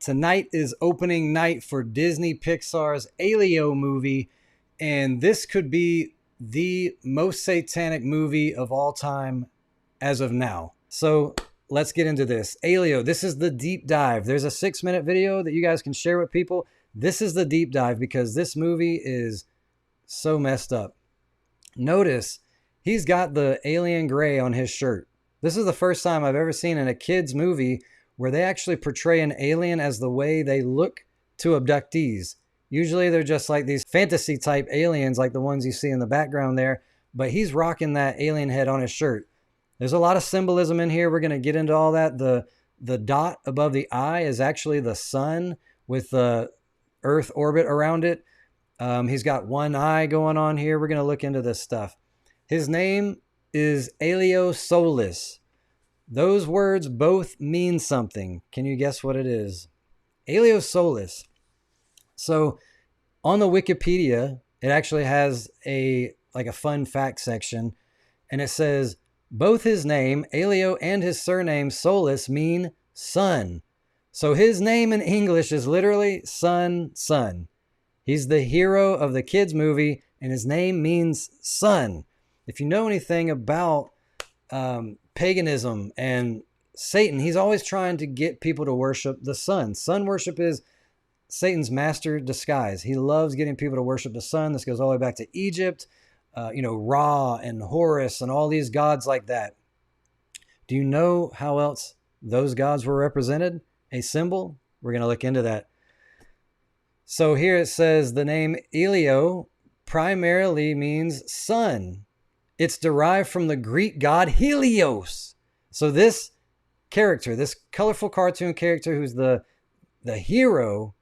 Tonight is opening night for Disney Pixar's Elio movie, and this could be the most satanic movie of all time as of now. So let's get into this. Elio, this is the deep dive. There's a 6-minute video that you guys can share with people. This is the deep dive because this movie is so messed up. Notice he's got the alien gray on his shirt. This is the first time I've ever seen in a kid's movie where they actually portray an alien as the way they look to abductees. Usually they're just like these fantasy type aliens like the ones you see in the background there, but he's rocking that alien head on his shirt. There's a lot of symbolism in here. We're going to get into all that. The dot above the eye is actually the sun with the Earth orbit around it. He's got one eye going on here. We're going to look into this stuff. His name is Elio Solis. Those words both mean something. Can you guess what it is? Elio Solis. So on the Wikipedia, it actually has a fun fact section, and it says both his name, Elio, and his surname, Solis, mean sun. So his name in English is literally sun, sun. He's the hero of the kids' movie, and his name means sun. If you know anything about paganism and Satan, he's always trying to get people to worship the sun. Sun worship is Satan's master disguise. He loves getting people to worship the sun. This goes all the way back to Egypt, Ra and Horus and all these gods like that. Do you know how else those gods were represented? A symbol? We're going to look into that. So here it says the name Elio primarily means sun. It's derived from the Greek god Helios. So this character, this colorful cartoon character who's the hero,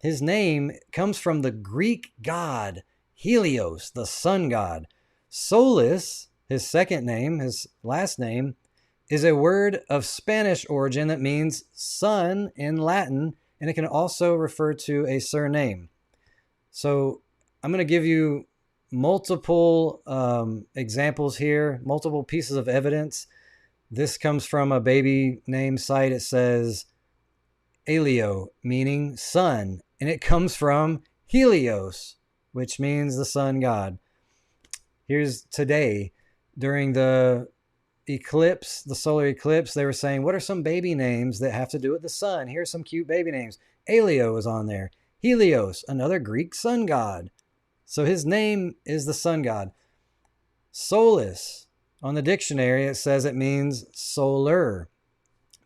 his name comes from the Greek god Helios, the sun god. Solis, his second name, his last name, is a word of Spanish origin that means sun in Latin, and it can also refer to a surname. So I'm going to give you multiple examples here, multiple pieces of evidence. This comes from a baby name site. It says Elio, meaning sun, and it comes from Helios, which means the sun god. Here's today, during the eclipse, the solar eclipse, they were saying, what are some baby names that have to do with the sun? Here's some cute baby names. Elio is on there. Helios, another Greek sun god. So his name is the sun god. Solis, on the dictionary, it says it means solar.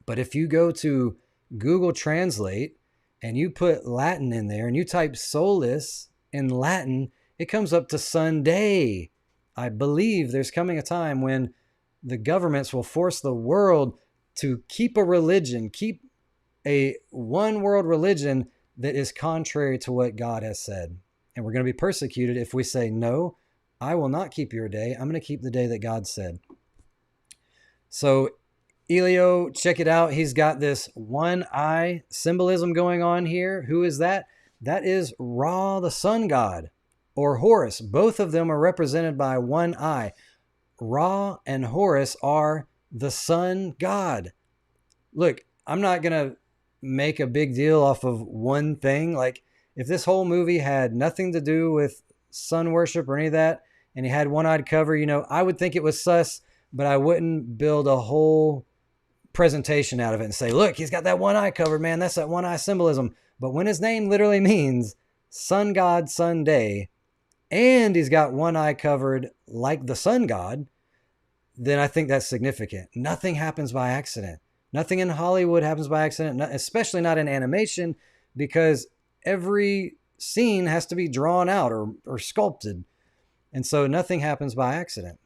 But if you go to Google Translate and you put Latin in there and you type solis in Latin, it comes up to Sunday. I believe there's coming a time when the governments will force the world to keep a religion, keep a one world religion that is contrary to what God has said. And we're going to be persecuted if we say, no, I will not keep your day. I'm going to keep the day that God said. So Elio, check it out. He's got this one eye symbolism going on here. Who is that? That is Ra, the sun god, or Horus. Both of them are represented by one eye. Ra and Horus are the sun god. Look, I'm not going to make a big deal off of one thing. Like, if this whole movie had nothing to do with sun worship or any of that, and he had one-eyed cover, I would think it was sus, but I wouldn't build a whole presentation out of it and say, look, he's got that one eye covered, man. That's that one eye symbolism. But when his name literally means sun god, sun day, and he's got one eye covered like the sun god, then I think that's significant. Nothing happens by accident. Nothing in Hollywood happens by accident, especially not in animation, because every scene has to be drawn out or sculpted. And so nothing happens by accident.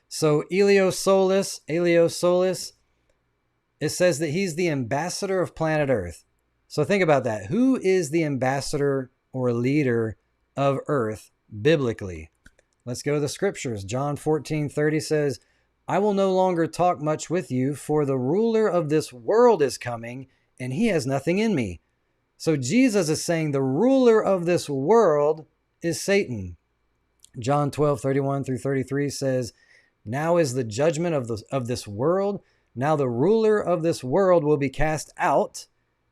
So Elio Solis, it says that he's the ambassador of planet Earth. So think about that. Who is the ambassador or leader of Earth biblically? Let's go to the scriptures. John 14:30 says, I will no longer talk much with you, for the ruler of this world is coming, and he has nothing in me. So Jesus is saying the ruler of this world is Satan. John 12:31 through 33 says, now is the judgment of this world. Now the ruler of this world will be cast out.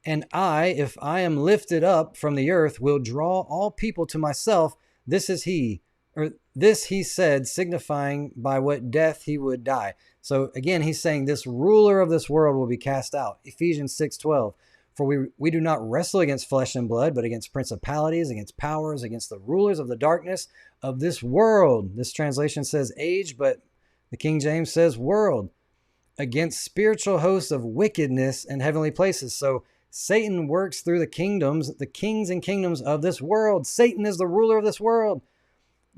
And I, if I am lifted up from the earth, will draw all people to myself. This is he, or this he said, signifying by what death he would die. So again, he's saying this ruler of this world will be cast out. Ephesians 6:12. For we do not wrestle against flesh and blood, but against principalities, against powers, against the rulers of the darkness of this world. This translation says age, but the King James says world. Against spiritual hosts of wickedness in heavenly places. So Satan works through the kingdoms, the kings and kingdoms of this world. Satan is the ruler of this world.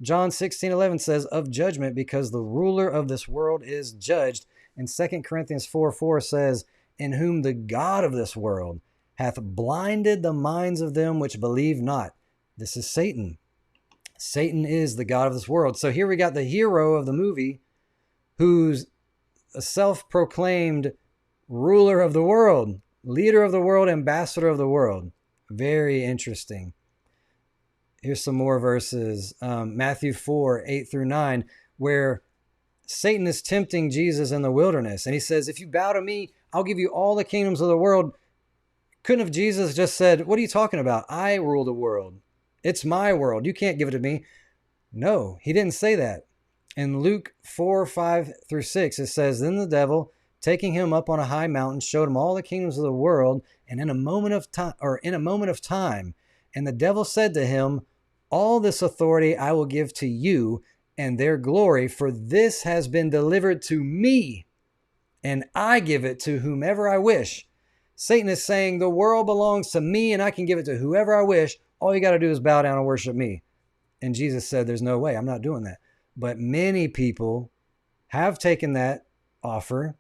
John 16:11 says of judgment, because the ruler of this world is judged. And 2 Corinthians 4:4 says, in whom the God of this world hath blinded the minds of them which believe not. This is Satan. Satan is the God of this world. So here we got the hero of the movie who's a self-proclaimed ruler of the world, leader of the world, ambassador of the world. Very interesting. Here's some more verses. Matthew 4:8-9, where Satan is tempting Jesus in the wilderness. And he says, if you bow to me, I'll give you all the kingdoms of the world. Couldn't have Jesus just said, what are you talking about? I rule the world. It's my world. You can't give it to me. No, he didn't say that. In Luke 4:5-6, it says, then the devil, taking him up on a high mountain, showed him all the kingdoms of the world, and in a moment of time, and the devil said to him, all this authority I will give to you, and their glory, for this has been delivered to me, and I give it to whomever I wish. Satan is saying the world belongs to me, and I can give it to whoever I wish. All you got to do is bow down and worship me. And Jesus said, there's no way, I'm not doing that. But many people have taken that offer,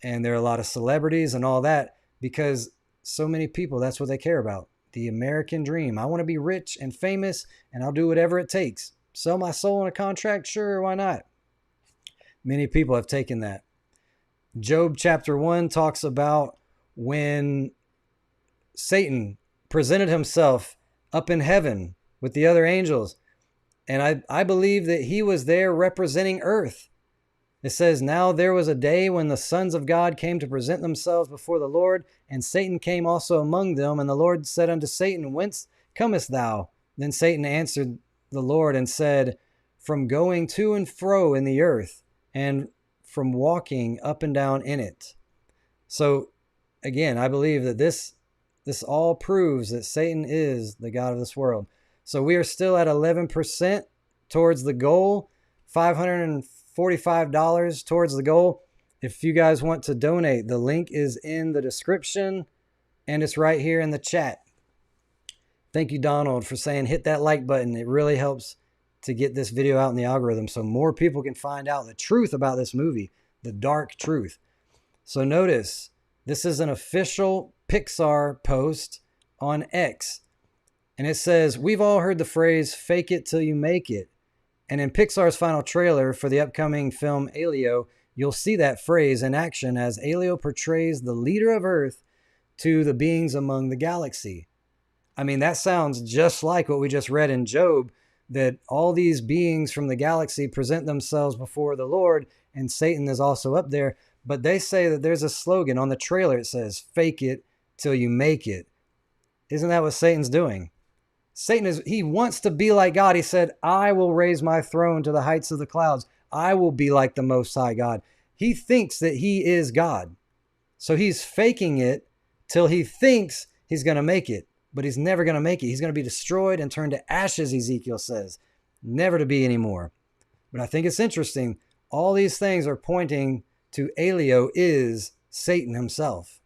and there are a lot of celebrities and all that, because so many people, that's what they care about. The American dream. I want to be rich and famous, and I'll do whatever it takes. Sell my soul in a contract? Sure, why not? Many people have taken that. Job chapter 1 talks about when Satan presented himself up in heaven with the other angels. And I believe that he was there representing earth. It says, now there was a day when the sons of God came to present themselves before the Lord, and Satan came also among them. And the Lord said unto Satan, whence comest thou? Then Satan answered the Lord and said, from going to and fro in the earth, and from walking up and down in it. So again, I believe that this all proves that Satan is the God of this world. So we are still at 11% towards the goal, $545 towards the goal. If you guys want to donate, the link is in the description and it's right here in the chat. Thank you, Donald, for saying hit that like button. It really helps to get this video out in the algorithm so more people can find out the truth about this movie, the dark truth. So notice, this is an official Pixar post on X. And it says, we've all heard the phrase, fake it till you make it. And in Pixar's final trailer for the upcoming film Elio, you'll see that phrase in action as Elio portrays the leader of Earth to the beings among the galaxy. I mean, that sounds just like what we just read in Job, that all these beings from the galaxy present themselves before the Lord, and Satan is also up there. But they say that there's a slogan on the trailer. It says, fake it till you make it. Isn't that what Satan's doing? He wants to be like God. He said, I will raise my throne to the heights of the clouds. I will be like the Most High God. He thinks that he is God. So he's faking it till he thinks he's going to make it. But he's never going to make it. He's going to be destroyed and turned to ashes, Ezekiel says. Never to be anymore. But I think it's interesting. All these things are pointing to Elio is Satan himself.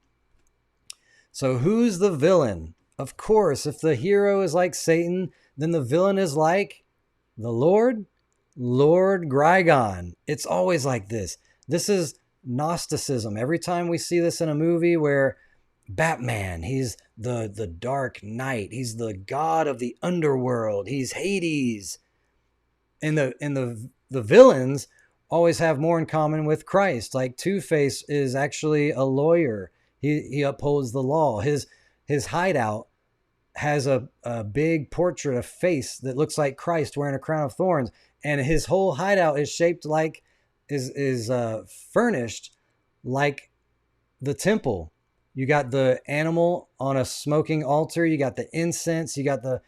So who's the villain? Of course, if the hero is like Satan, then the villain is like the Lord Grigon. It's always like this. This is Gnosticism. Every time we see this in a movie where Batman, he's the Dark Knight, he's the god of the underworld, he's Hades. And the villains always have more in common with Christ. Like Two-Face is actually a lawyer. He upholds the law. His hideout has a big portrait, a face that looks like Christ wearing a crown of thorns. And his whole hideout is shaped like, is furnished like the temple. You got the animal on a smoking altar. You got the incense. You got the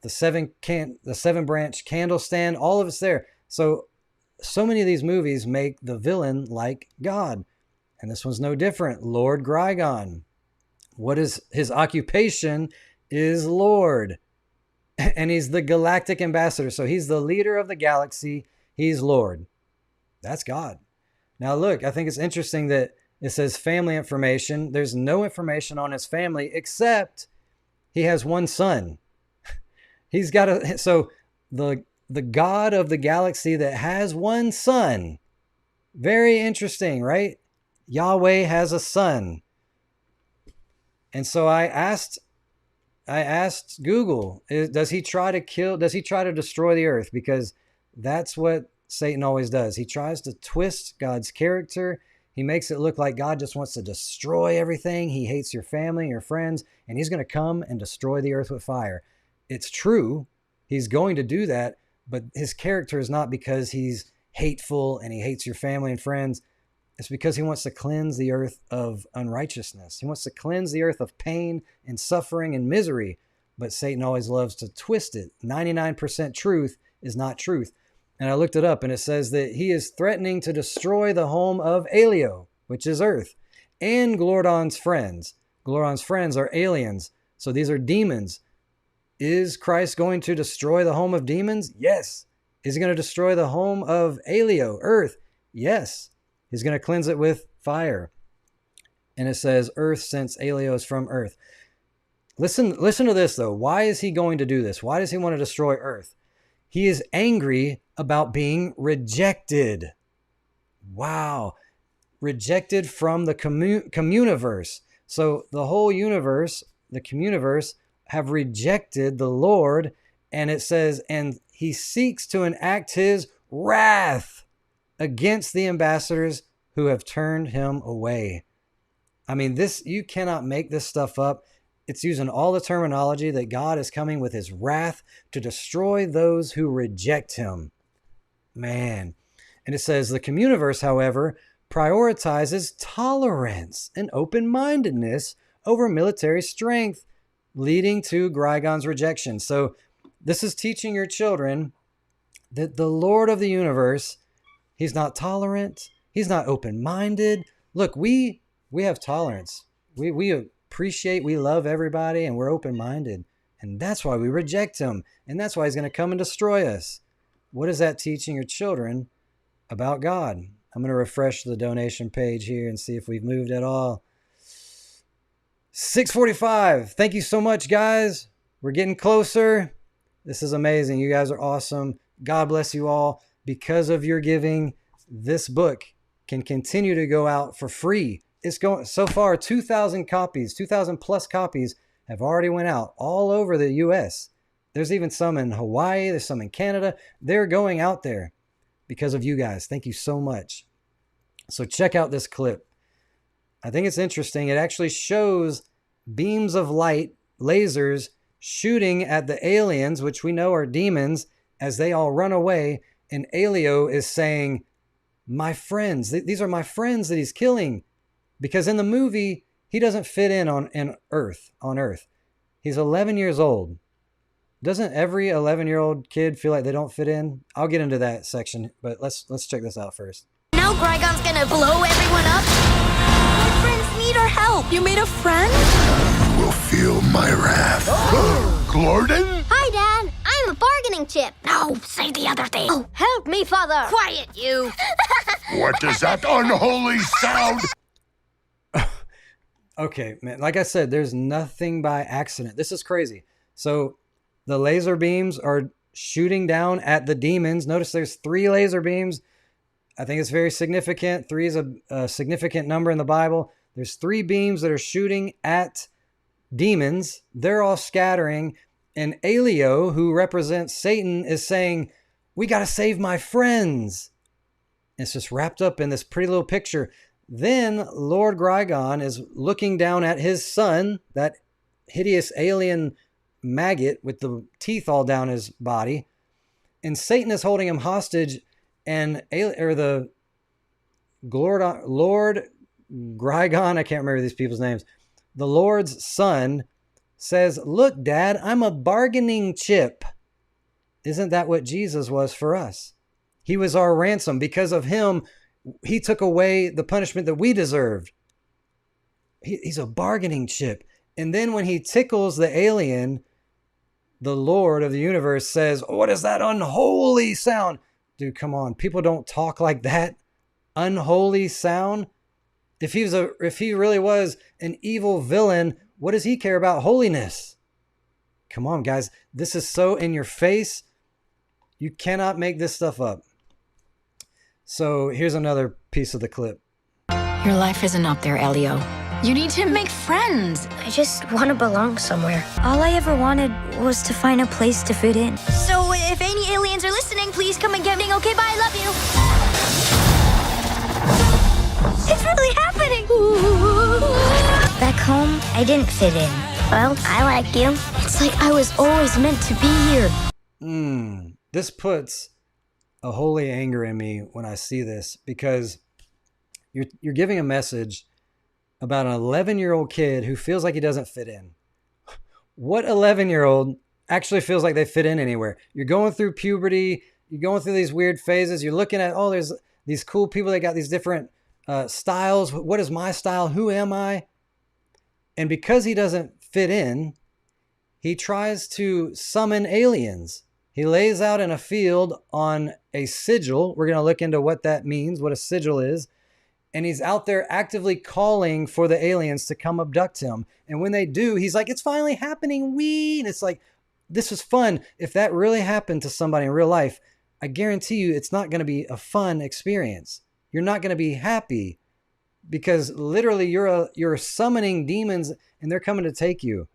seven branch candle stand. All of it's there. So many of these movies make the villain like God. And this one's no different. Lord Grigon. What is his occupation? Is Lord. And he's the galactic ambassador. So he's the leader of the galaxy. He's Lord. That's God. Now look, I think it's interesting that it says family information. There's no information on his family except he has one son. He's got so the God of the galaxy that has one son. Very interesting, right? Yahweh has a son. And so I asked Google, does he try to destroy the earth? Because that's what Satan always does. He tries to twist God's character. He makes it look like God just wants to destroy everything. He hates your family, your friends, and he's going to come and destroy the earth with fire. It's true. He's going to do that, but his character is not because he's hateful and he hates your family and friends. It's because he wants to cleanse the earth of unrighteousness. He wants to cleanse the earth of pain and suffering and misery. But Satan always loves to twist it. 99% truth is not truth. And I looked it up, and it says that he is threatening to destroy the home of Elio, which is earth, and Glordon's friends. Glordon's friends are aliens. So these are demons. Is Christ going to destroy the home of demons? Yes. Is he going to destroy the home of Elio, earth? Yes. He's going to cleanse it with fire. And it says earth, since Elio is from earth. Listen to this, though. Why is he going to do this? Why does he want to destroy earth? He is angry about being rejected. Wow. Rejected from the communiverse. So the whole universe, the communiverse, have rejected the Lord. And it says, and he seeks to enact his wrath against the ambassadors who have turned him away. I mean, you cannot make this stuff up. It's using all the terminology that God is coming with his wrath to destroy those who reject him. Man. And it says the communiverse, however, prioritizes tolerance and open-mindedness over military strength, leading to Grigon's rejection. So this is teaching your children that the Lord of the universe, he's not tolerant. He's not open-minded. Look, we have tolerance. We appreciate, we love everybody, and we're open-minded. And that's why we reject him. And that's why he's going to come and destroy us. What is that teaching your children about God? I'm going to refresh the donation page here and see if we've moved at all. 6:45. Thank you so much, guys. We're getting closer. This is amazing. You guys are awesome. God bless you all. Because of your giving, this book can continue to go out for free. It's going so far 2,000 copies, 2,000 plus copies have already went out all over the US. There's even some in Hawaii, there's some in Canada. They're going out there because of you guys. Thank you so much. So check out this clip. I think it's interesting. It actually shows beams of light, lasers, shooting at the aliens, which we know are demons, as they all run away. And Elio is saying, my friends, these are my friends that he's killing. Because in the movie, he doesn't fit in on Earth. He's 11 years old. Doesn't every 11-year-old kid feel like they don't fit in? I'll get into that section, but let's check this out first. Now Grigon's gonna blow everyone up? My friends need our help. You made a friend? You will feel my wrath. Glorden? Hi, Dad. I'm a bargaining chip. No, say the other thing. Oh, help me, Father. Quiet, you. What is that unholy sound? Okay, man. Like I said, there's nothing by accident. This is crazy. So the laser beams are shooting down at the demons. Notice there's 3 laser beams. I think it's very significant. 3 is a significant number in the Bible. There's 3 beams that are shooting at demons. They're all scattering. And Elio, who represents Satan, is saying, we got to save my friends. It's just wrapped up in this pretty little picture. Then Lord Grigon is looking down at his son, that hideous alien maggot with the teeth all down his body. And Satan is holding him hostage. And the Lord Grigon, I can't remember these people's names. the Lord's son says, look, Dad, I'm a bargaining chip. Isn't that what Jesus was for us? He was our ransom. Because of him, he took away the punishment that we deserved. He's a bargaining chip. And then when he tickles the alien, the Lord of the universe says, what is that unholy sound? Dude, come on. People don't talk like that. Unholy sound. If he really was an evil villain, what does he care about holiness? Come on, guys. This is so in your face. You cannot make this stuff up. So here's another piece of the clip. Your life isn't up there, Elio. You need to make friends. I just want to belong somewhere. All I ever wanted was to find a place to fit in. So if any aliens are listening, please come and get me. Okay, bye. I love you. It's really happening. Back home, I didn't fit in. Well, I like you. It's like I was always meant to be here. This puts a holy anger in me when I see this, because you're giving a message about an 11-year-old kid who feels like he doesn't fit in. What 11-year-old actually feels like they fit in anywhere? You're going through puberty. You're going through these weird phases. You're looking at, oh, there's these cool people that got these different styles. What is my style? Who am I? And because he doesn't fit in, he tries to summon aliens. He lays out in a field on a sigil. We're going to look into what that means, what a sigil is. And he's out there actively calling for the aliens to come abduct him. And when they do, he's like, it's finally happening. And it's like, this was fun. If that really happened to somebody in real life, I guarantee you it's not going to be a fun experience. You're not going to be happy, because literally you're summoning demons and they're coming to take you.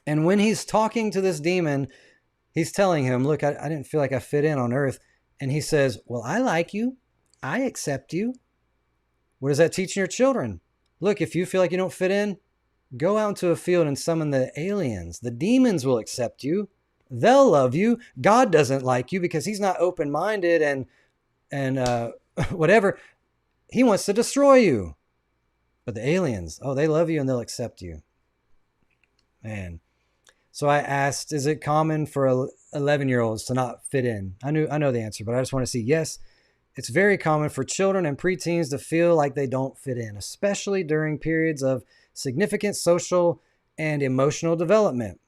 And when he's talking to this demon, he's telling him, look, I didn't feel like I fit in on Earth. And he says, well, I like you. I accept you. What does that teach your children? Look, if you feel like you don't fit in, go out into a field and summon the aliens. The demons will accept you. They'll love you. God doesn't like you because he's not open-minded and whatever. He wants to destroy you. But the aliens, oh, they love you and they'll accept you. Man. So I asked, is it common for 11-year-olds to not fit in? I know the answer, but I just want to see yes. It's very common for children and preteens to feel like they don't fit in, especially during periods of significant social and emotional development.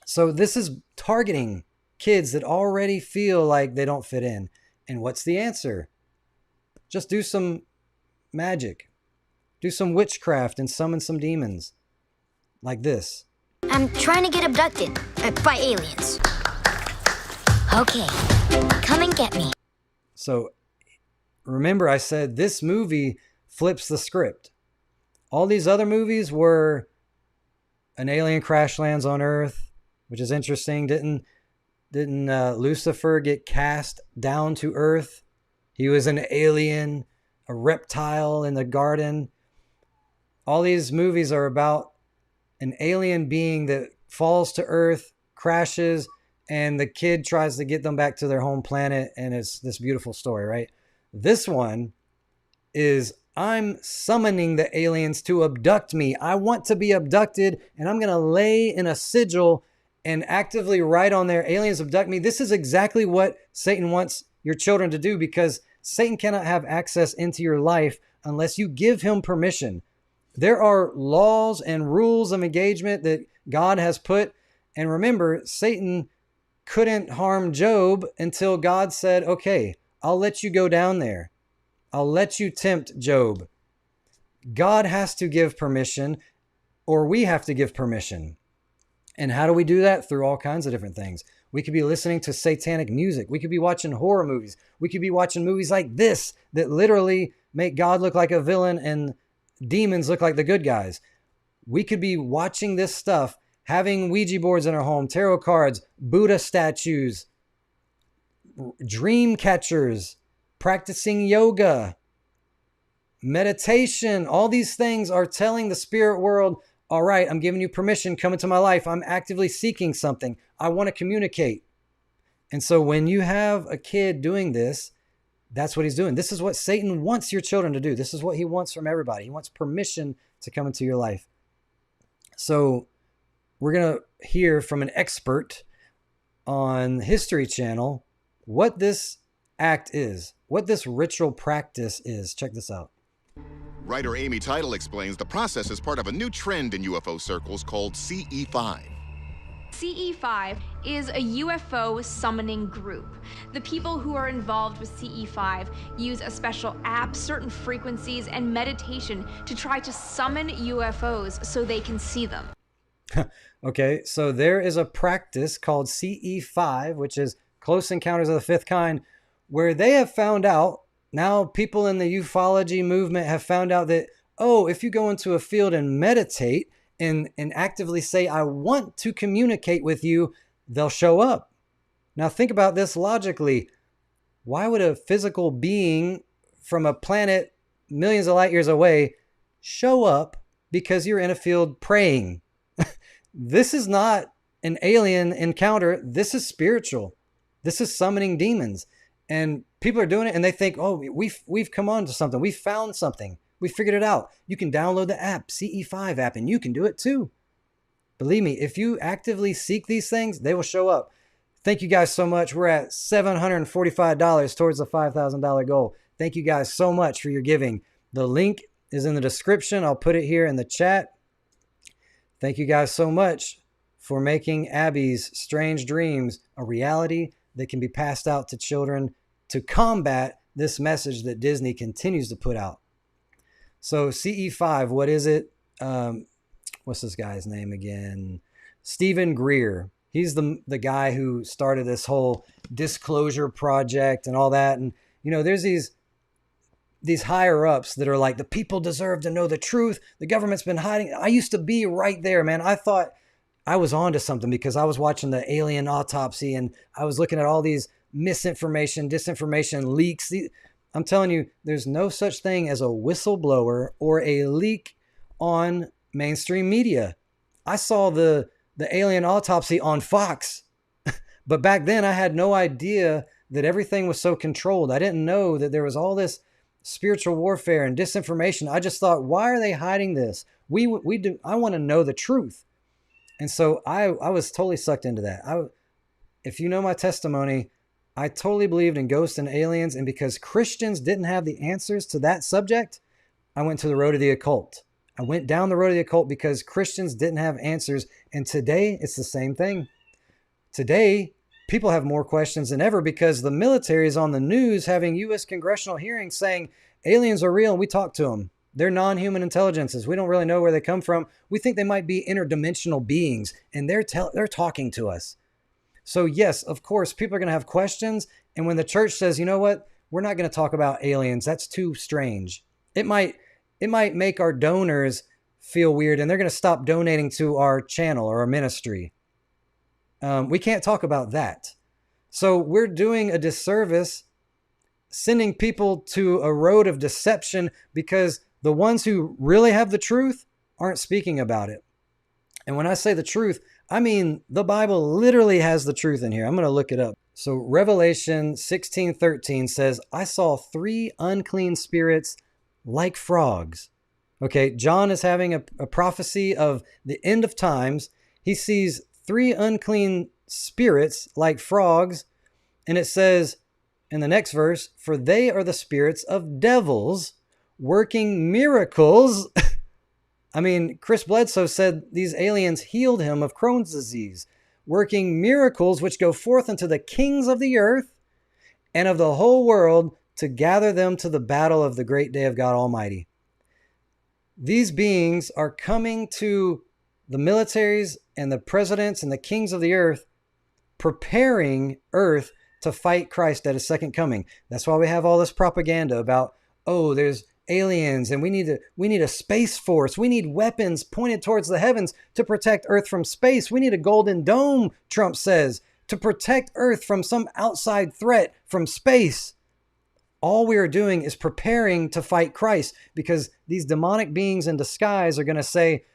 So this is targeting kids that already feel like they don't fit in. And what's the answer? Just do some magic. Do some witchcraft and summon some demons. Like this. I'm trying to get abducted by aliens. Okay, come and get me. So remember, I said this movie flips the script. All these other movies were an alien crash lands on Earth, which is interesting. Didn't Lucifer get cast down to Earth? He was an alien, a reptile in the garden. All these movies are about an alien being that falls to Earth, crashes, and the kid tries to get them back to their home planet, and it's this beautiful story, right? This one is, I'm summoning the aliens to abduct me. I want to be abducted, and I'm going to lay in a sigil and actively write on there, aliens abduct me. This is exactly what Satan wants your children to do, because Satan cannot have access into your life unless you give him permission. There are laws and rules of engagement that God has put. And remember, Satan couldn't harm Job until God said, okay, I'll let you go down there. I'll let you tempt Job. God has to give permission, or we have to give permission. And how do we do that? Through all kinds of different things. We could be listening to satanic music. We could be watching horror movies. We could be watching movies like this that literally make God look like a villain and demons look like the good guys. We could be watching this stuff, having Ouija boards in our home, tarot cards, Buddha statues, dream catchers, practicing yoga, meditation. All these things are telling the spirit world, all right, I'm giving you permission, come into my life. I'm actively seeking something. I want to communicate. And so when you have a kid doing this, that's what he's doing. This is what Satan wants your children to do. This is what he wants from everybody. He wants permission to come into your life. So we're going to hear from an expert on History Channel what this act is, what this ritual practice is. Check this out. Writer Amy Title explains the process is part of a new trend in UFO circles called CE5. CE5 is a UFO summoning group. The people who are involved with CE5 use a special app, certain frequencies, and meditation to try to summon UFOs so they can see them. Okay, so there is a practice called CE5, which is Close Encounters of the Fifth Kind, where they have found out, now people in the ufology movement have found out that, oh, if you go into a field and meditate and actively say, I want to communicate with you, they'll show up. Now think about this logically. Why would a physical being from a planet millions of light years away show up because you're in a field praying? This is not an alien encounter. This is spiritual. This is summoning demons. And people are doing it and they think, oh, we've come on to something. We found something. We figured it out. You can download the app, CE5 app, and you can do it too. Believe me, if you actively seek these things, they will show up. Thank you guys so much. We're at $745 towards the $5,000 goal. Thank you guys so much for your giving. The link is in the description. I'll put it here in the chat. Thank you guys so much for making Abby's strange dreams a reality that can be passed out to children to combat this message that Disney continues to put out. So CE5, what is it? What's this guy's name again? Stephen Greer. He's the guy who started this whole disclosure project and all that. And, you know, there's these higher ups that are like, the people deserve to know the truth. The government's been hiding. I used to be right there, man. I thought I was onto something because I was watching the alien autopsy and I was looking at all these misinformation, disinformation leaks. I'm telling you, there's no such thing as a whistleblower or a leak on mainstream media. I saw the alien autopsy on Fox, but back then I had no idea that everything was so controlled. I didn't know that there was all this spiritual warfare and disinformation. I just thought, why are they hiding this? I want to know the truth. And so I was totally sucked into that. If you know my testimony, I totally believed in ghosts and aliens. And because Christians didn't have the answers to that subject, I went to the road of the occult. I went down the road of the occult because Christians didn't have answers. And today it's the same thing. Today, people have more questions than ever because the military is on the news having U.S. congressional hearings saying aliens are real and we talk to them. They're non-human intelligences. We don't really know where they come from. We think they might be interdimensional beings, and they're talking to us. So yes, of course, people are going to have questions. And when the church says, you know what, we're not going to talk about aliens, that's too strange. It might make our donors feel weird, and they're going to stop donating to our channel or our ministry. We can't talk about that. So we're doing a disservice sending people to a road of deception because the ones who really have the truth aren't speaking about it. And when I say the truth, I mean the Bible literally has the truth in here. I'm going to look it up. So Revelation 16:13 says, I saw 3 unclean spirits like frogs. Okay, John is having a prophecy of the end of times. He sees 3 unclean spirits like frogs. And it says in the next verse, for they are the spirits of devils working miracles. I mean, Chris Bledsoe said these aliens healed him of Crohn's disease, working miracles which go forth unto the kings of the earth and of the whole world to gather them to the battle of the great day of God Almighty. These beings are coming to the militaries and the presidents and the kings of the earth, preparing earth to fight Christ at his second coming. That's why we have all this propaganda about, oh, there's aliens and we need a space force. We need weapons pointed towards the heavens to protect earth from space. We need a golden dome, Trump says, to protect earth from some outside threat from space. All we are doing is preparing to fight Christ because these demonic beings in disguise are going to say,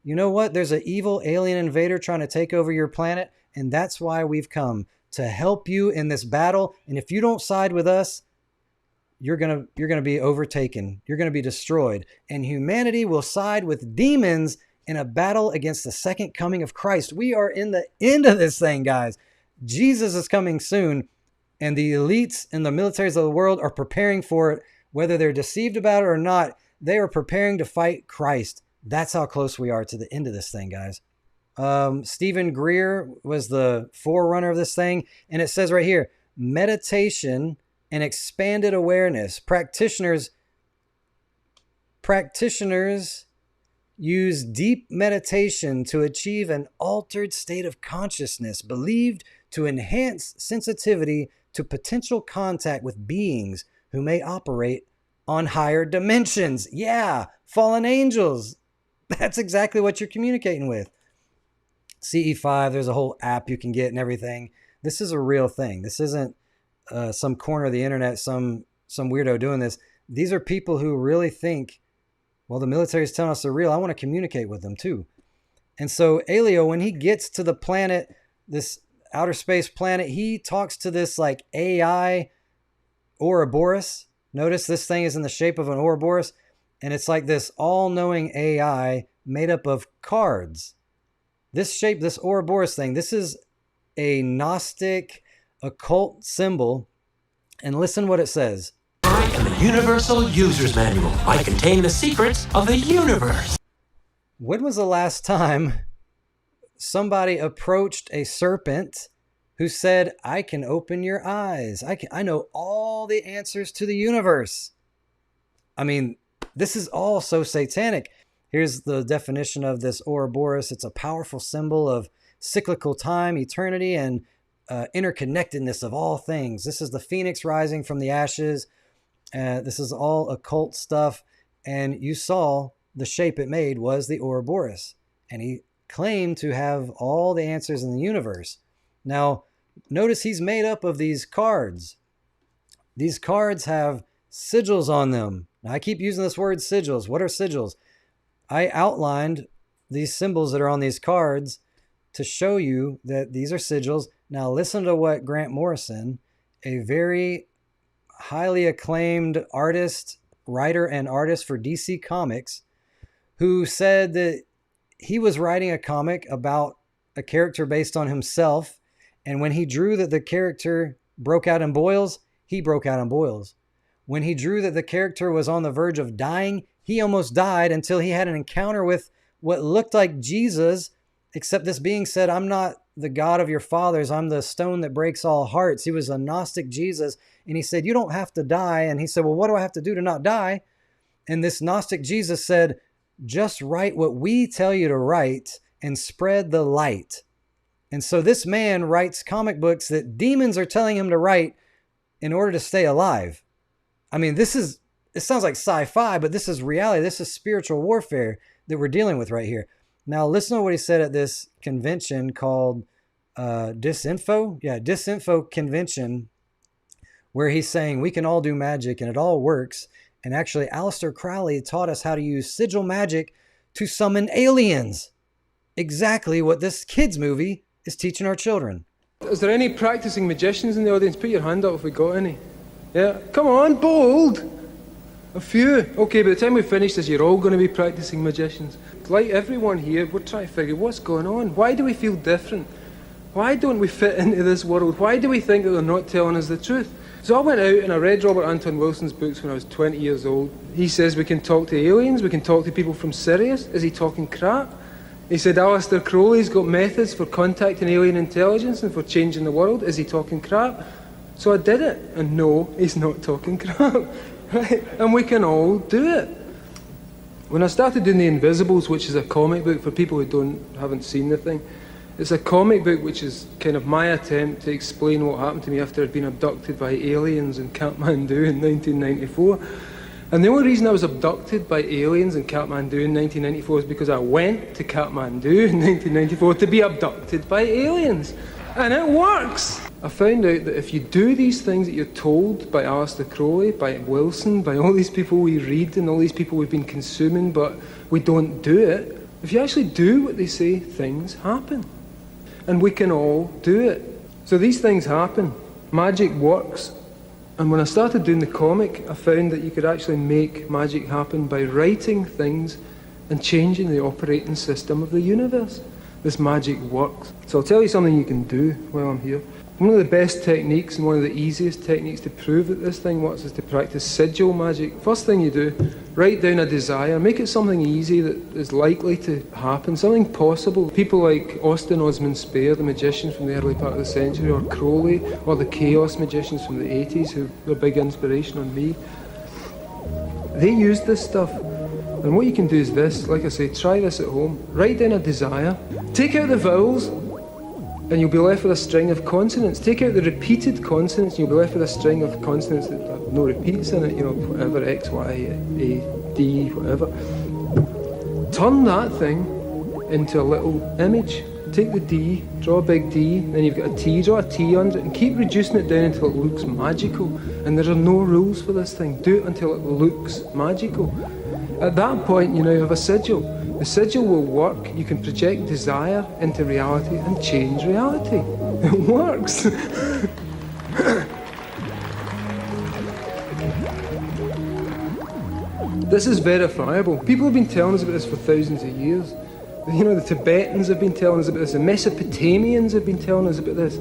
you know what? There's an evil alien invader trying to take over your planet. And that's why we've come to help you in this battle. And if you don't side with us, you're going to be overtaken. You're going to be destroyed. And humanity will side with demons in a battle against the second coming of Christ. We are in the end of this thing, guys. Jesus is coming soon, and the elites and the militaries of the world are preparing for it. Whether they're deceived about it or not, they are preparing to fight Christ. That's how close we are to the end of this thing, guys. Stephen Greer was the forerunner of this thing, and it says right here, meditation and expanded awareness. Practitioners use deep meditation to achieve an altered state of consciousness, believed to enhance sensitivity to potential contact with beings who may operate on higher dimensions. Yeah, fallen angels. That's exactly what you're communicating with. CE5, there's a whole app you can get and everything. This is a real thing. This isn't some corner of the internet, some weirdo doing this. These are people who really think, well, the military is telling us they're real. I want to communicate with them too. And so Elio, when he gets to the planet, this outer space planet, he talks to this like AI Ouroboros. Notice this thing is in the shape of an Ouroboros, and it's like this all-knowing AI made up of cards. This shape, this Ouroboros thing, this is a Gnostic occult symbol. And listen what it says. I am a universal user's manual. I contain the secrets of the universe. When was the last time somebody approached a serpent who said, I can open your eyes. I know all the answers to the universe. I mean, this is all so satanic. Here's the definition of this Ouroboros. It's a powerful symbol of cyclical time, eternity, and interconnectedness of all things. This is the phoenix rising from the ashes. This is all occult stuff. And you saw the shape it made was the Ouroboros. And he claimed to have all the answers in the universe. Now, notice he's made up of these cards. These cards have sigils on them. Now, I keep using this word sigils. What are sigils? I outlined these symbols that are on these cards to show you that these are sigils. Now listen to what Grant Morrison, a very highly acclaimed writer and artist for DC Comics, who said that he was writing a comic about a character based on himself. And when he drew that the character broke out in boils, he broke out in boils. When he drew that the character was on the verge of dying, he almost died until he had an encounter with what looked like Jesus, except this being said, I'm not the God of your fathers. I'm the stone that breaks all hearts. He was a Gnostic Jesus. And he said, you don't have to die. And he said, well, what do I have to do to not die? And this Gnostic Jesus said, just write what we tell you to write and spread the light. And so this man writes comic books that demons are telling him to write in order to stay alive. I mean, it sounds like sci-fi, but this is reality. This is spiritual warfare that we're dealing with right here. Now, listen to what he said at this convention called Disinfo. Yeah, Disinfo Convention, where he's saying we can all do magic and it all works. And actually, Aleister Crowley taught us how to use sigil magic to summon aliens. Exactly what this kids movie is teaching our children. Is there any practicing magicians in the audience? Put your hand up if we got any. Yeah, come on, bold. A few. Okay, by the time we finish this, you're all going to be practicing magicians. Like everyone here, we're trying to figure what's going on. Why do we feel different? Why don't we fit into this world? Why do we think that they're not telling us the truth? So I went out and I read Robert Anton Wilson's books when I was 20 years old. He says we can talk to aliens, we can talk to people from Sirius. Is he talking crap? He said Aleister Crowley's got methods for contacting alien intelligence and for changing the world. Is he talking crap? So I did it. And no, he's not talking crap. Right? And we can all do it. When I started doing The Invisibles, which is a comic book for people who haven't seen the thing, it's a comic book which is kind of my attempt to explain what happened to me after I'd been abducted by aliens in Kathmandu in 1994. And the only reason I was abducted by aliens in Kathmandu in 1994 is because I went to Kathmandu in 1994 to be abducted by aliens. And it works! I found out that if you do these things that you're told by Aleister Crowley, by Wilson, by all these people we read and all these people we've been consuming, but we don't do it, if you actually do what they say, things happen. And we can all do it. So these things happen. Magic works. And when I started doing the comic, I found that you could actually make magic happen by writing things and changing the operating system of the universe. This magic works. So I'll tell you something you can do while I'm here. One of the best techniques and one of the easiest techniques to prove that this thing works is to practice sigil magic. First thing you do, write down a desire, make it something easy that is likely to happen, something possible. People like Austin Osman Spare, the magicians from the early part of the century, or Crowley, or the Chaos magicians from the 80s, who were a big inspiration on me. They used this stuff. And what you can do is this, like I say, try this at home. Write down a desire, take out the vowels, and you'll be left with a string of consonants. Take out the repeated consonants, and you'll be left with a string of consonants that have no repeats in it, whatever, X, Y, A, D, whatever. Turn that thing into a little image. Take the D, draw a big D, then you've got a T, draw a T under it, and keep reducing it down until it looks magical. And there are no rules for this thing. Do it until it looks magical. At that point, you now have a sigil. The sigil will work. You can project desire into reality and change reality. It works. This is verifiable. People have been telling us about this for thousands of years. The Tibetans have been telling us about this. The Mesopotamians have been telling us about this.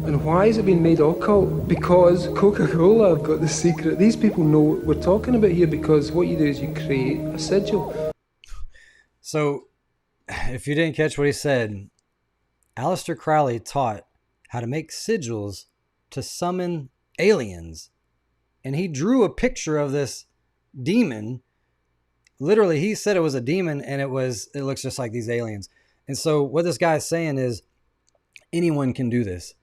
And why has it been made occult? Because Coca-Cola have got the secret. These people know what we're talking about here, because what you do is you create a sigil. So, if you didn't catch what he said, Aleister Crowley taught how to make sigils to summon aliens. And he drew a picture of this demon. Literally, he said it was a demon, and it looks just like these aliens. And so what this guy is saying is anyone can do this.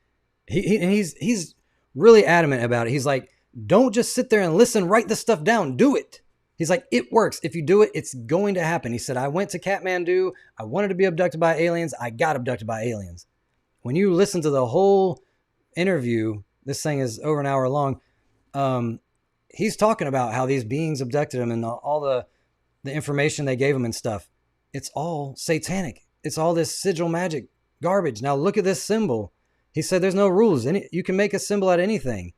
He's really adamant about it. He's like, don't just sit there and listen, write this stuff down, do it. He's like, it works. If you do it, it's going to happen. He said, I went to Kathmandu. I wanted to be abducted by aliens. I got abducted by aliens. When you listen to the whole interview, this thing is over an hour long. He's talking about how these beings abducted him and all the information they gave him and stuff. It's all satanic. It's all this sigil magic garbage. Now look at this symbol. He said there's no rules. You can make a symbol out of anything.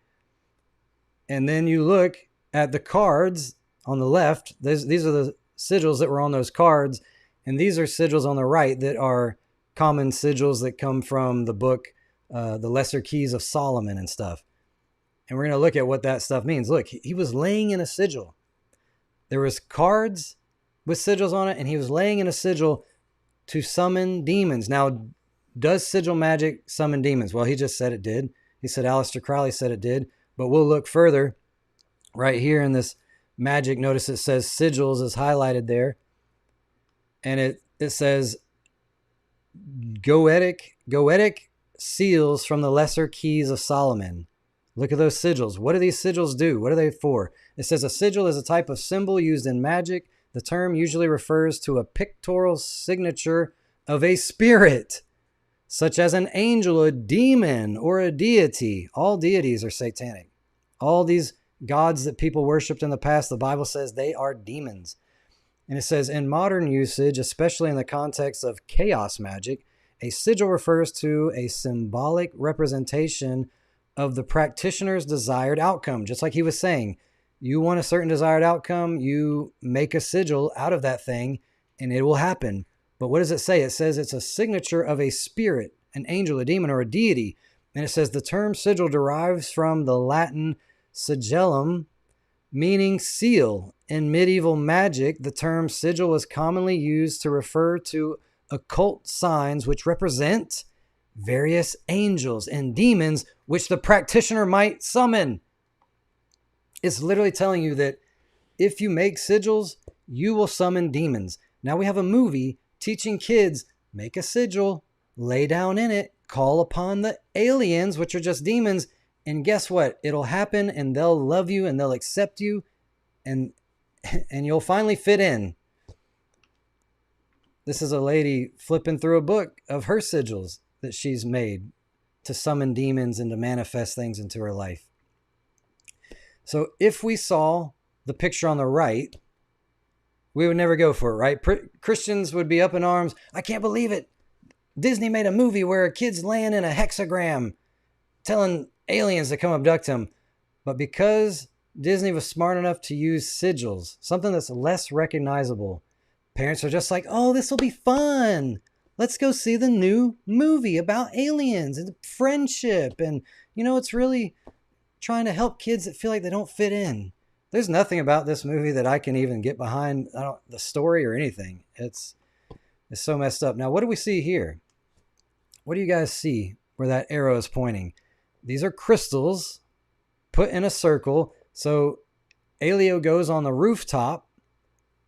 And then you look at the cards on the left. These are the sigils that were on those cards. And these are sigils on the right that are common sigils that come from the book, The Lesser Keys of Solomon and stuff. And we're going to look at what that stuff means. Look, he was laying in a sigil. There was cards with sigils on it, and he was laying in a sigil to summon demons. Now, does sigil magic summon demons? Well, he just said it did. He said Aleister Crowley said it did. But we'll look further. Right here in this magic, notice it says sigils is highlighted there. And it says goetic seals from the Lesser Keys of Solomon. Look at those sigils. What do these sigils do? What are they for? It says a sigil is a type of symbol used in magic. The term usually refers to a pictorial signature of a spirit, such as an angel, a demon, or a deity. All deities are satanic. All these gods that people worshipped in the past, the Bible says they are demons. And it says in modern usage, especially in the context of chaos magic, a sigil refers to a symbolic representation of the practitioner's desired outcome. Just like he was saying, you want a certain desired outcome, you make a sigil out of that thing and it will happen. But what does it say? It says it's a signature of a spirit, an angel, a demon, or a deity. And it says the term sigil derives from the Latin sigillum, meaning seal. In medieval magic, the term sigil was commonly used to refer to occult signs which represent various angels and demons which the practitioner might summon. It's literally telling you that if you make sigils, you will summon demons. Now we have a movie teaching kids, make a sigil, lay down in it, call upon the aliens, which are just demons, and guess what? It'll happen and they'll love you and they'll accept you and you'll finally fit in. This is a lady flipping through a book of her sigils that she's made to summon demons and to manifest things into her life. So if we saw the picture on the right, we would never go for it, right? Christians would be up in arms. I can't believe it. Disney made a movie where a kid's laying in a hexagram telling aliens to come abduct him. But because Disney was smart enough to use sigils, something that's less recognizable, Parents are just like, oh, this will be fun. Let's go see the new movie about aliens and friendship. And, it's really trying to help kids that feel like they don't fit in. There's nothing about this movie that I can even get behind the story or anything. It's so messed up. Now, what do we see here? What do you guys see where that arrow is pointing? These are crystals put in a circle. So Elio goes on the rooftop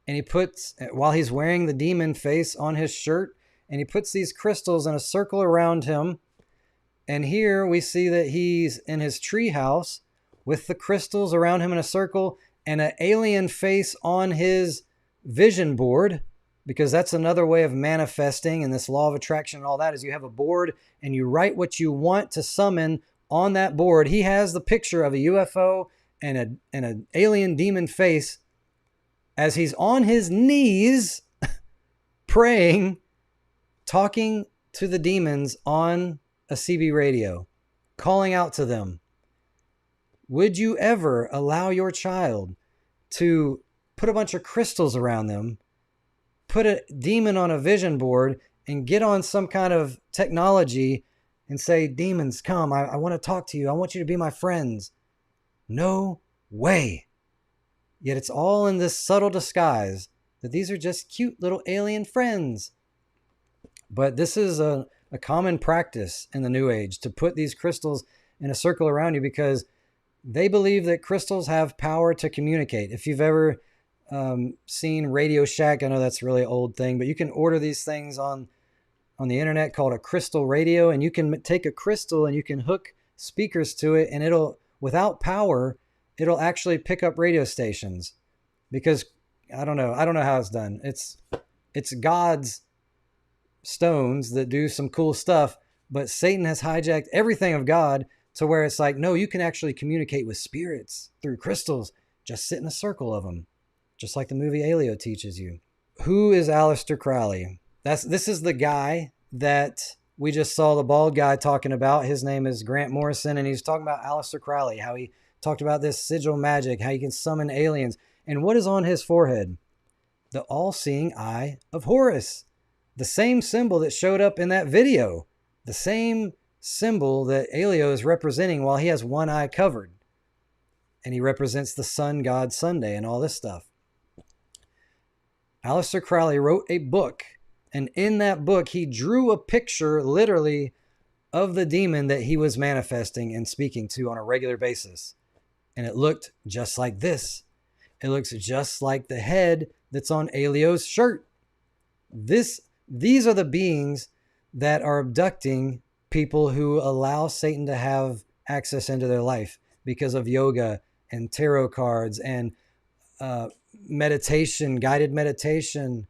and he puts, while he's wearing the demon face on his shirt, and he puts these crystals in a circle around him. And here we see that he's in his tree house with the crystals around him in a circle and an alien face on his vision board, because that's another way of manifesting, and this law of attraction and all that is you have a board and you write what you want to summon on that board. He has the picture of a UFO and an alien demon face as he's on his knees praying, talking to the demons on a CB radio, calling out to them. Would you ever allow your child to put a bunch of crystals around them, put a demon on a vision board, and get on some kind of technology and say, demons, come, I want to talk to you. I want you to be my friends. No way. Yet it's all in this subtle disguise that these are just cute little alien friends. But this is a common practice in the New Age to put these crystals in a circle around you, because they believe that crystals have power to communicate. If you've ever seen Radio Shack, I know that's a really old thing, but you can order these things on the internet called a crystal radio, and you can take a crystal and you can hook speakers to it, and it'll, without power, it'll actually pick up radio stations. Because I don't know how it's done. It's God's stones that do some cool stuff, but Satan has hijacked everything of God to where it's like, no, you can actually communicate with spirits through crystals. Just sit in a circle of them, just like the movie Elio teaches you. Who is Aleister Crowley? This is the guy that we just saw the bald guy talking about. His name is Grant Morrison, and he's talking about Aleister Crowley, how he talked about this sigil magic, how you can summon aliens. And what is on his forehead? The all-seeing eye of Horus. The same symbol that showed up in that video. The same symbol that Elio is representing while he has one eye covered. And he represents the sun god Sunday and all this stuff. Aleister Crowley wrote a book. And in that book, he drew a picture, literally, of the demon that he was manifesting and speaking to on a regular basis. And it looked just like this. It looks just like the head that's on Elio's shirt. These are the beings that are abducting people who allow Satan to have access into their life because of yoga and tarot cards and meditation, guided meditation.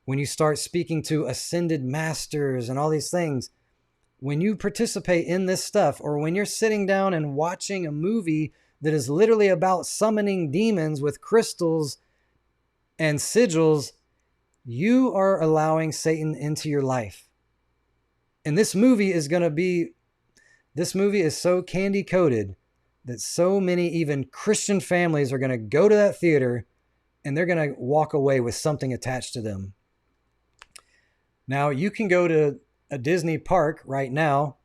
When you start speaking to ascended masters and all these things, when you participate in this stuff, or when you're sitting down and watching a movie that is literally about summoning demons with crystals and sigils, you are allowing Satan into your life. And this movie is so candy coated that so many even Christian families are going to go to that theater and they're going to walk away with something attached to them. Now, you can go to a Disney park right now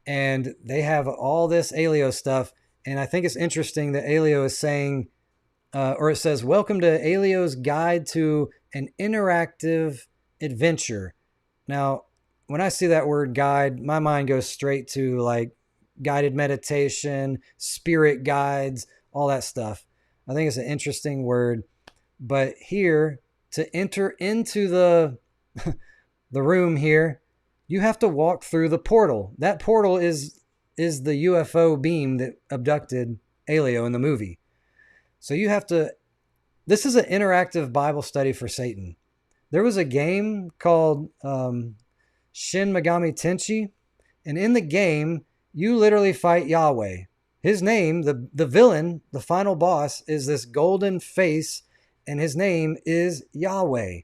and they have all this Elio stuff. And I think it's interesting that Elio is saying, or it says, welcome to Elio's Guide to an Interactive Adventure. Now, when I see that word guide, my mind goes straight to like guided meditation, spirit guides, all that stuff. I think it's an interesting word. But here, to enter into the room here, you have to walk through the portal. That portal is the UFO beam that abducted Elio in the movie. So you have to, this is an interactive Bible study for Satan. There was a game called Shin Megami Tensei, and in the game, you literally fight Yahweh. His name, the villain, the final boss, is this golden face, and his name is Yahweh.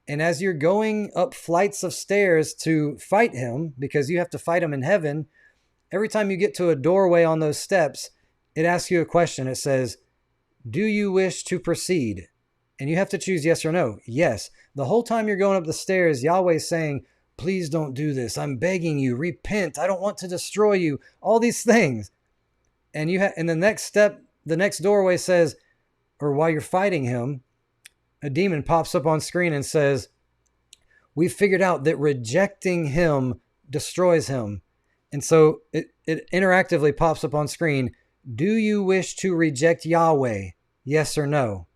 And as you're going up flights of stairs to fight him, because you have to fight him in heaven, every time you get to a doorway on those steps, it asks you a question. It says, do you wish to proceed? And you have to choose yes or no. Yes. The whole time you're going up the stairs, Yahweh's saying, please don't do this. I'm begging you. Repent. I don't want to destroy you. All these things. And and the next step, the next doorway says, or while you're fighting him, a demon pops up on screen and says, we figured out that rejecting him destroys him. And so it interactively pops up on screen. Do you wish to reject Yahweh? Yes or no?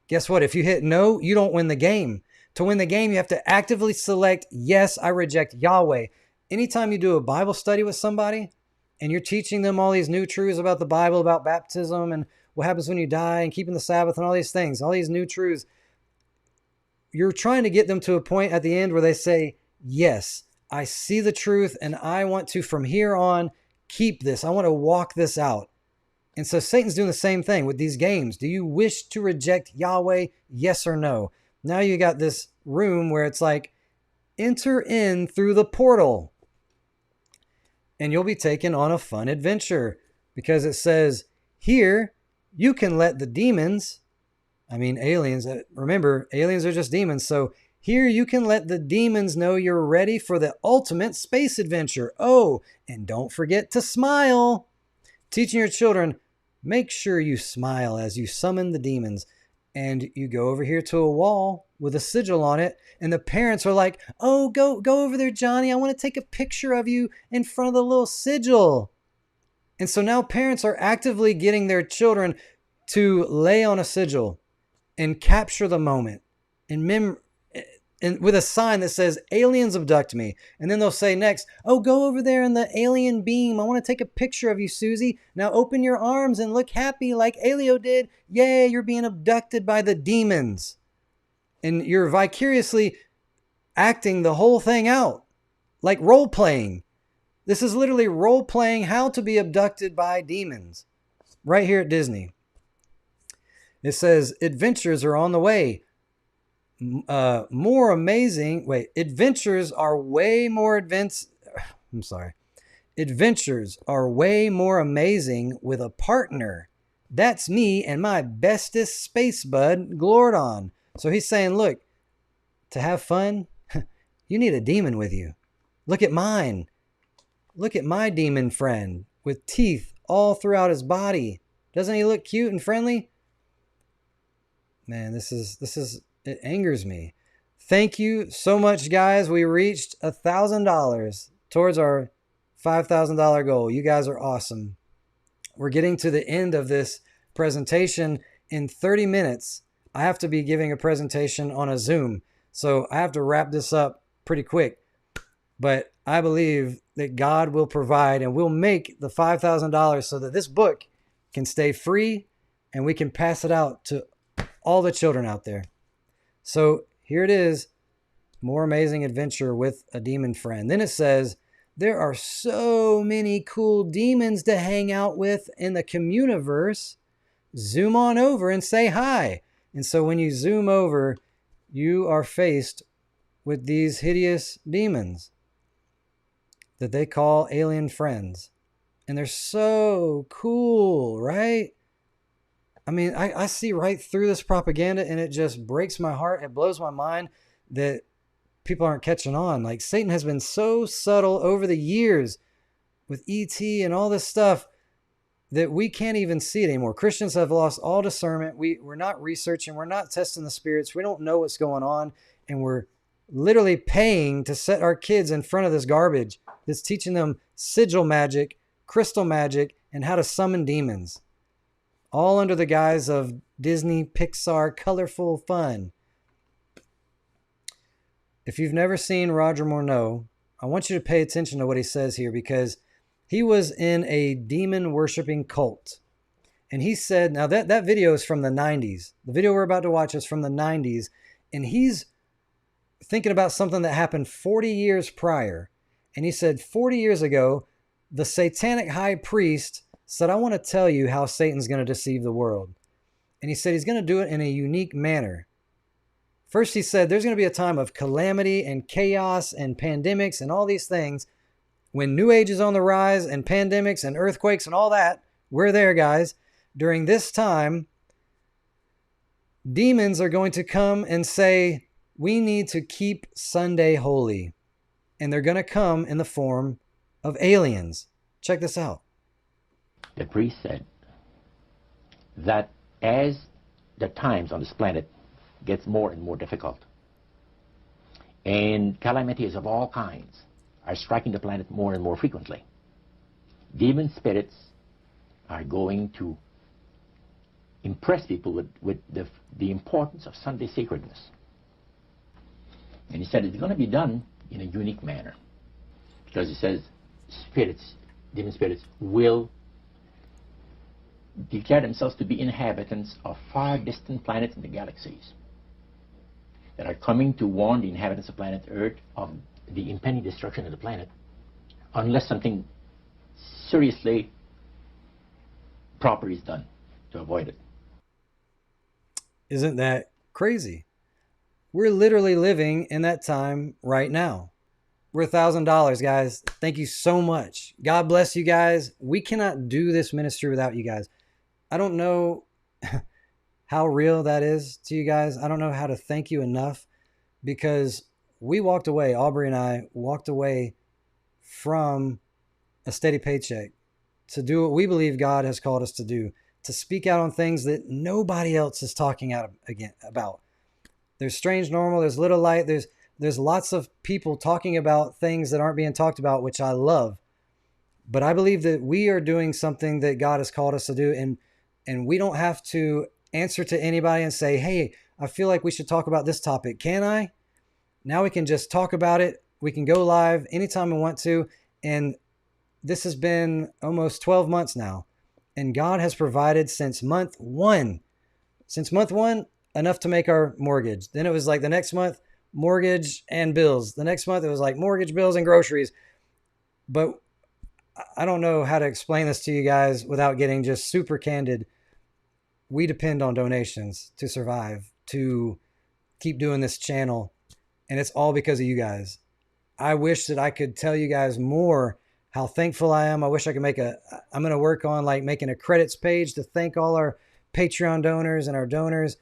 Guess what? If you hit no, you don't win the game. To win the game, you have to actively select, yes, I reject Yahweh. Anytime you do a Bible study with somebody and you're teaching them all these new truths about the Bible, about baptism and what happens when you die and keeping the Sabbath and all these things, all these new truths, you're trying to get them to a point at the end where they say, yes, I see the truth and I want to, from here on, keep this. I want to walk this out. And so Satan's doing the same thing with these games. Do you wish to reject Yahweh? Yes or no? Now you got this room where it's like, enter in through the portal. And you'll be taken on a fun adventure because it says, here you can let the demons, aliens, remember, aliens are just demons. So here you can let the demons know you're ready for the ultimate space adventure. Oh, and don't forget to smile. Teaching your children, make sure you smile as you summon the demons. And you go over here to a wall with a sigil on it. And the parents are like, oh, go over there, Johnny. I want to take a picture of you in front of the little sigil. And so now parents are actively getting their children to lay on a sigil and capture the moment and with a sign that says, aliens abduct me. And then they'll say next, oh, go over there in the alien beam. I want to take a picture of you, Susie. Now open your arms and look happy like Elio did. Yay, you're being abducted by the demons. And you're vicariously acting the whole thing out, like role-playing. This is literally role-playing how to be abducted by demons right here at Disney. It says, adventures are on the way. Adventures are way more Adventures are way more amazing with a partner. That's me and my bestest space bud, Glordon. So he's saying, look, to have fun, you need a demon with you. Look at mine. Look at my demon friend with teeth all throughout his body. Doesn't he look cute and friendly? Man, it angers me. Thank you so much, guys. We reached $1,000 towards our $5,000 goal. You guys are awesome. We're getting to the end of this presentation in 30 minutes. I have to be giving a presentation on a Zoom, so I have to wrap this up pretty quick. But I believe that God will provide and we'll make the $5,000 so that this book can stay free and we can pass it out to all the children out there. So here it is, more amazing adventure with a demon friend. Then it says, there are so many cool demons to hang out with in the communiverse. Zoom on over and say hi. And so when you zoom over, you are faced with these hideous demons that they call alien friends. And they're so cool, right? I see right through this propaganda and it just breaks my heart. It blows my mind that people aren't catching on. Like Satan has been so subtle over the years with ET and all this stuff that we can't even see it anymore. Christians have lost all discernment. We're not researching. We're not testing the spirits. We don't know what's going on. And we're literally paying to set our kids in front of this garbage that's teaching them sigil magic, crystal magic, and how to summon demons. All under the guise of Disney, Pixar, colorful fun. If you've never seen Roger Morneau, I want you to pay attention to what he says here because he was in a demon worshiping cult. And he said, now that video is from the 90s. The video we're about to watch is from the 90s. And he's thinking about something that happened 40 years prior. And he said, 40 years ago, the satanic high priest said, I want to tell you how Satan's going to deceive the world. And he said he's going to do it in a unique manner. First, he said there's going to be a time of calamity and chaos and pandemics and all these things. When New Age is on the rise and pandemics and earthquakes and all that, we're there, guys. During this time, demons are going to come and say, we need to keep Sunday holy. And they're going to come in the form of aliens. Check this out. The priest said that as the times on this planet gets more and more difficult, and calamities of all kinds are striking the planet more and more frequently, demon spirits are going to impress people with the importance of Sunday sacredness. And he said it's going to be done in a unique manner, because he says spirits, demon spirits, will declare themselves to be inhabitants of far distant planets in the galaxies that are coming to warn the inhabitants of planet Earth of the impending destruction of the planet unless something seriously proper is done to avoid it. Isn't that crazy? We're literally living in that time right now. We're $1,000, guys. Thank you so much. God bless you guys. We cannot do this ministry without you guys. I don't know how real that is to you guys. I don't know how to thank you enough, because we walked away, Aubrey and I walked away from a steady paycheck to do what we believe God has called us to do, to speak out on things that nobody else is talking out about. There's Strange Normal, there's Little Light, there's lots of people talking about things that aren't being talked about, which I love. But I believe that we are doing something that God has called us to do, and we don't have to answer to anybody and say, hey, I feel like we should talk about this topic. Can I? Now we can just talk about it. We can go live anytime we want to. And this has been almost 12 months now. And God has provided since month one. Since month one, enough to make our mortgage. Then it was like the next month, mortgage and bills. The next month, it was like mortgage, bills, and groceries. But I don't know how to explain this to you guys without getting just super candid. We depend on donations to survive, to keep doing this channel. And it's all because of you guys. I wish that I could tell you guys more how thankful I am. I wish I could I'm going to work on like making a credits page to thank all our Patreon donors and our donors.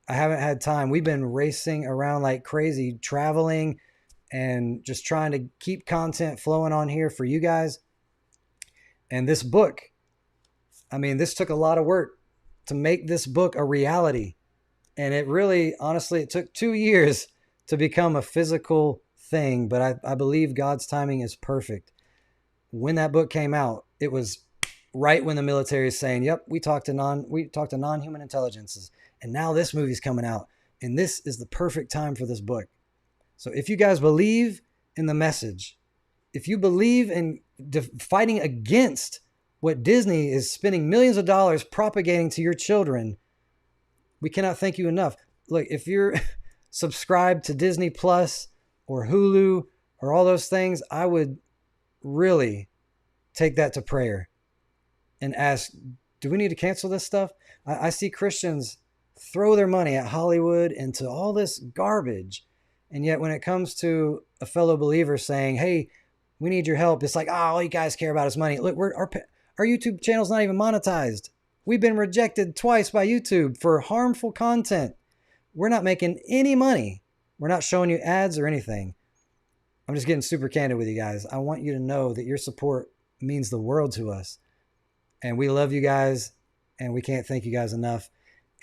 I haven't had time. We've been racing around like crazy, traveling and just trying to keep content flowing on here for you guys. And this book, I mean, this took a lot of work to make this book a reality. And it really, honestly, it took 2 years to become a physical thing. But I believe God's timing is perfect. When that book came out, it was right when the military is saying, yep, we talked to non-human intelligences. And now this movie's coming out. And this is the perfect time for this book. So if you guys believe in the message, if you believe in fighting against what Disney is spending millions of dollars propagating to your children, we cannot thank you enough. Look, if you're subscribed to Disney Plus or Hulu or all those things, I would really take that to prayer and ask, do we need to cancel this stuff? I see Christians throw their money at Hollywood and to all this garbage. And yet when it comes to a fellow believer saying, hey, we need your help, it's like, oh, all you guys care about is money. Look, our YouTube channel's not even monetized. We've been rejected twice by YouTube for harmful content. We're not making any money. We're not showing you ads or anything. I'm just getting super candid with you guys. I want you to know that your support means the world to us. And we love you guys, and we can't thank you guys enough.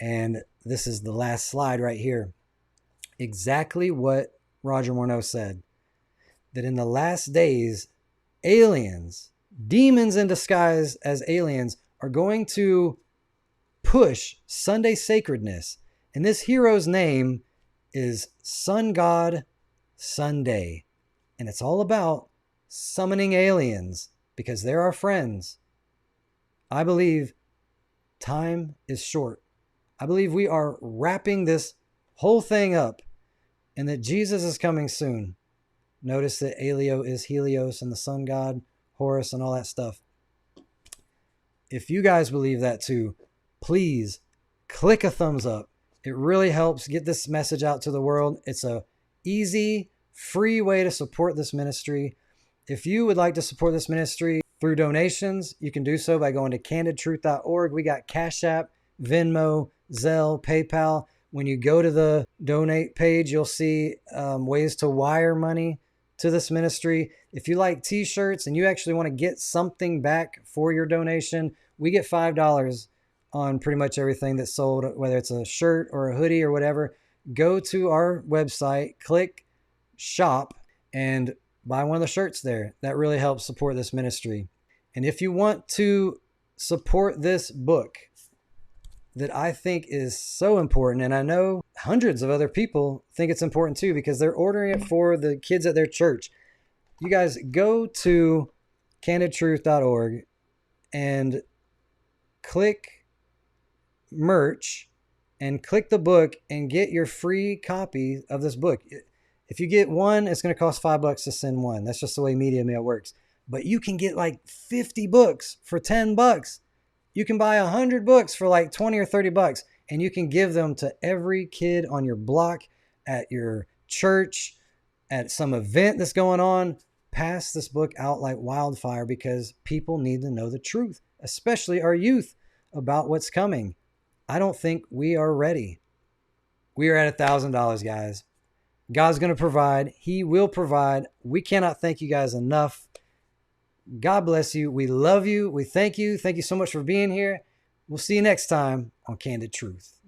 And this is the last slide right here. Exactly what Roger Morneau said. That in the last days, aliens, demons in disguise as aliens, are going to push Sunday sacredness. And this hero's name is Sun God Sunday. And it's all about summoning aliens because they're our friends. I believe time is short. I believe we are wrapping this whole thing up and that Jesus is coming soon. Notice that Elio is Helios and the sun god, Horus and all that stuff. If you guys believe that too, please click a thumbs up. It really helps get this message out to the world. It's a easy, free way to support this ministry. If you would like to support this ministry through donations, you can do so by going to CandidTruthOrg. We got Cashapp, Venmo, Zelle, PayPal. When you go to the donate page, you'll see ways to wire money to this ministry. If you like t-shirts and you actually want to get something back for your donation, we get $5 on pretty much everything that's sold, whether it's a shirt or a hoodie or whatever. Go to our website, click shop, and buy one of the shirts there. That really helps support this ministry. And if you want to support this book that I think is so important, and I know hundreds of other people think it's important too, because they're ordering it for the kids at their church. You guys go to CandidTruthOrg and click merch and click the book and get your free copy of this book. If you get one, it's going to cost $5 to send one. That's just the way Media Mail works. But you can get like 50 books for $10. You can buy 100 books for like 20 or 30 bucks, and you can give them to every kid on your block, at your church, at some event that's going on. Pass this book out like wildfire, because people need to know the truth, especially our youth, about what's coming. I don't think we are ready. We are at $1,000, guys. God's going to provide. He will provide. We cannot thank you guys enough. God bless you. We love you. We thank you. Thank you so much for being here. We'll see you next time on Candid Truth.